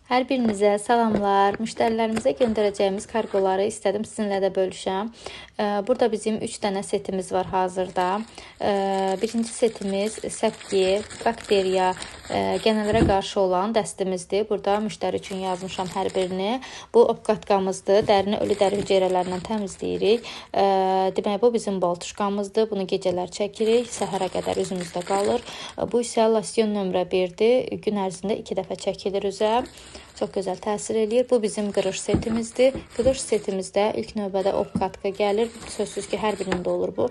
Hər birinizə salamlar. Müştərilərimizə göndərəcəyimiz kargoları istədim sizinlə də bölüşəm. Burada bizim 3 dənə setimiz var hazırda. Birinci setimiz səpki, bakteriya, genələrə qarşı olan dəstimizdir. Burada müştəri üçün yazmışam hər birini. Bu opqatqamızdır. Dərini ölü dəri hüceyrələrindən təmizləyirik. Demək, bu bizim baltuşqamızdır. Bunu gecələr çəkirik. Səhərə qədər üzümüzdə qalır. Bu isə losyon nömrə 1-dir. Gün ərzində 2 dəfə çəkilir üzə. Çox gözəl təsir eləyir. Bu bizim qırış setimizdir. Qırış setimizdə ilk növbədə opqatka gəlir. Sözsüz ki, hər birində olur bu.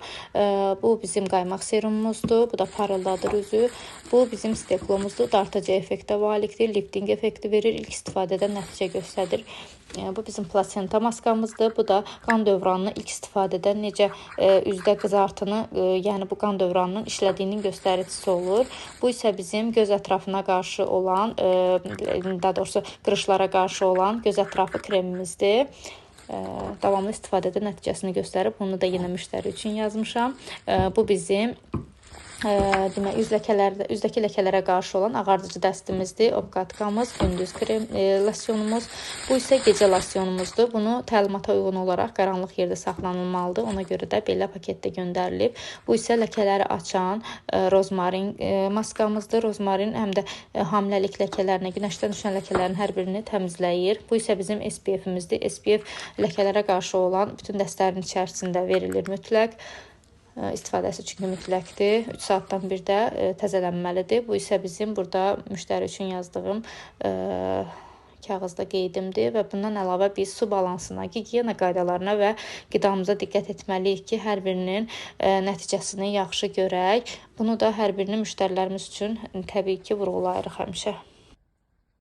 Bu bizim qaymaq serumumuzdur. Bu da parıldadır üzü. Bu bizim steklomuzdur. Dartıcı effektə malikdir. Lifting effekti verir. İlk istifadədə nəticə göstərir. Bu bizim plasenta maskamızdır. Bu da qan dövranını ilk istifadədə necə üzdə qızartını, yəni bu qan dövranının işlədiyinin göstəricisi olur. Bu isə bizim göz ətrafına qarşı olan, daha doğrusu qırışlara qarşı olan göz ətrafı kremimizdir. Davamlı istifadədə nəticəsini göstərib. Bunu da yenə müştəri üçün yazmışam. Bu bizim demək, üzdəki ləkələrə qarşı olan ağardıcı dəstimizdir. Opqatqamız, gündüz krem losyonumuz. Bu isə gecə losyonumuzdur. Bunu təlimata uyğun olaraq qaranlıq yerdə saxlanılmalıdır. Ona görə də belə paketdə göndərilib. Bu isə ləkələri açan rozmarin maskamızdır. Rozmarin həm də hamiləlik ləkələrinə, günəşdən düşən ləkələrin hər birini təmizləyir. Bu isə bizim SPF-imizdir. SPF ləkələrə qarşı olan bütün dəstlərin içərisində verilir mütləq. İstifadəsi üçün mütləqdir. 3 saatdan bir də təzələnməlidir. Bu isə bizim burada müştəri üçün yazdığım kağızda qeydimdir və bundan əlavə biz su balansına, gigiyena qaydalarına və qidamıza diqqət etməliyik ki, hər birinin nəticəsini yaxşı görək. Bunu da hər birini müştərilərimiz üçün təbii ki, vurğulayırıq həmişə.